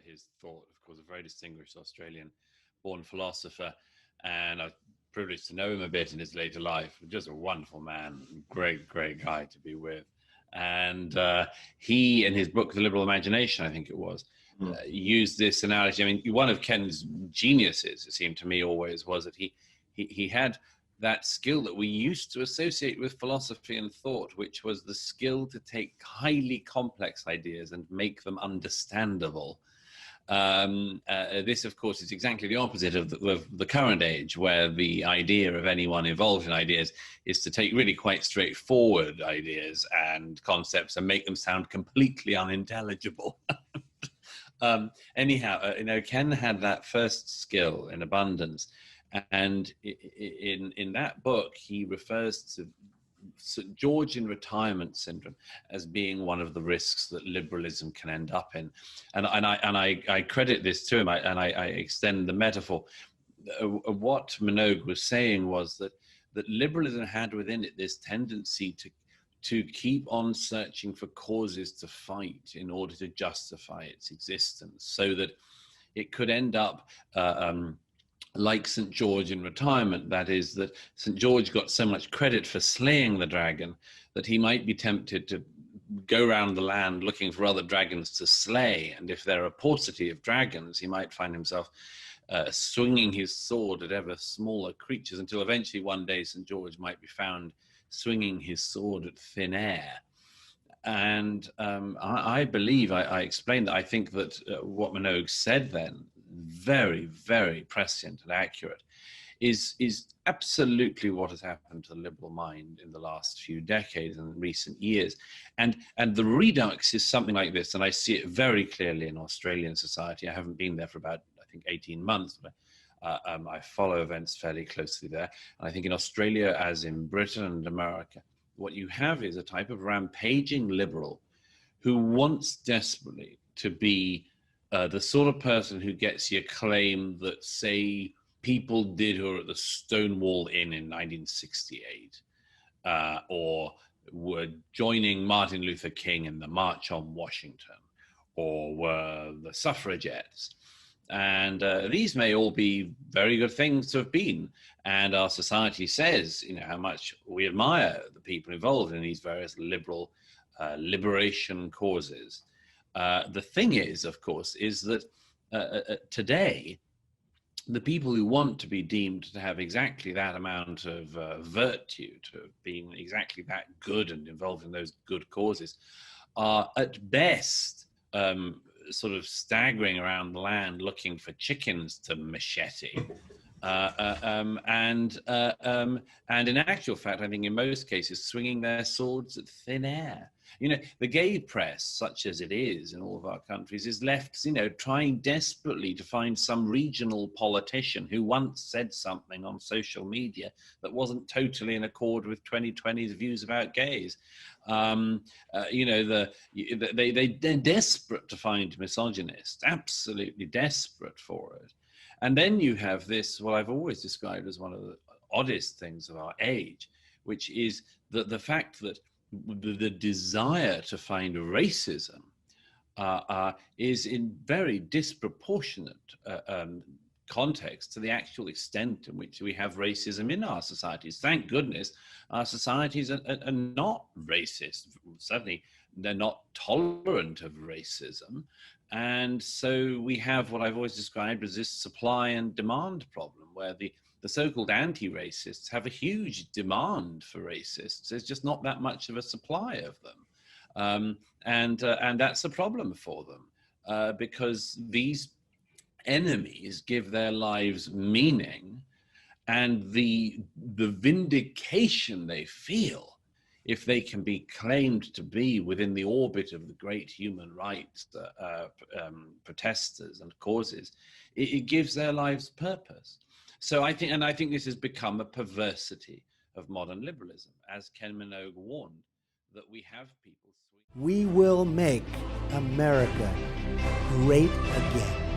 his thought. Of course, a very distinguished Australian-born philosopher, and I was privileged to know him a bit in his later life. Just a wonderful man, great guy to be with. And he, in his book, The Liberal Imagination, I think it was, used this analogy. I mean, one of Ken's geniuses, it seemed to me always, was that he had that skill that we used to associate with philosophy and thought, which was the skill to take highly complex ideas and make them understandable. This, of course, is exactly the opposite of the current age, where the idea of anyone involved in ideas is to take really quite straightforward ideas and concepts and make them sound completely unintelligible. Anyhow, Ken had that first skill in abundance. And in that book, he refers to St. Georgian retirement syndrome as being one of the risks that liberalism can end up in. And I credit this to him, and I extend the metaphor. What Minogue was saying was that liberalism had within it this tendency to keep on searching for causes to fight in order to justify its existence, so that it could end up like St. George in retirement, that is, that St. George got so much credit for slaying the dragon that he might be tempted to go around the land looking for other dragons to slay. And if there are a paucity of dragons, he might find himself swinging his sword at ever smaller creatures, until eventually one day St. George might be found swinging his sword at thin air. And I believe, I explained that I think that what Minogue said then, very, very prescient and accurate, is absolutely what has happened to the liberal mind in the last few decades and recent years. And the redux is something like this, and I see it very clearly in Australian society. I haven't been there for about, I think, 18 months, but I follow events fairly closely there. And I think in Australia, as in Britain and America, what you have is a type of rampaging liberal who wants desperately to be the sort of person who gets the acclaim that, say, people did who were at the Stonewall Inn in 1968, or were joining Martin Luther King in the March on Washington, or were the suffragettes. And these may all be very good things to have been. And our society says, how much we admire the people involved in these various liberal liberation causes. The thing is, of course, is that today, the people who want to be deemed to have exactly that amount of virtue, to have been exactly that good and involved in those good causes, are at best sort of staggering around the land looking for chickens to machete. And in actual fact, I think in most cases, swinging their swords at thin air. The gay press, such as it is in all of our countries, is left, trying desperately to find some regional politician who once said something on social media that wasn't totally in accord with 2020's views about gays. They're desperate to find misogynists, absolutely desperate for it. And then you have this, what I've always described as one of the oddest things of our age, which is the fact that the desire to find racism is in very disproportionate context to the actual extent in which we have racism in our societies. Thank goodness our societies are not racist. Certainly, they're not tolerant of racism. And so we have what I've always described as this supply and demand problem, where the so-called anti-racists have a huge demand for racists. There's just not that much of a supply of them. And that's a problem for them because these enemies give their lives meaning, and the vindication they feel if they can be claimed to be within the orbit of the great human rights protesters and causes, it gives their lives purpose. So I think this has become a perversity of modern liberalism, as Ken Minogue warned, that we have people. We will make America great again.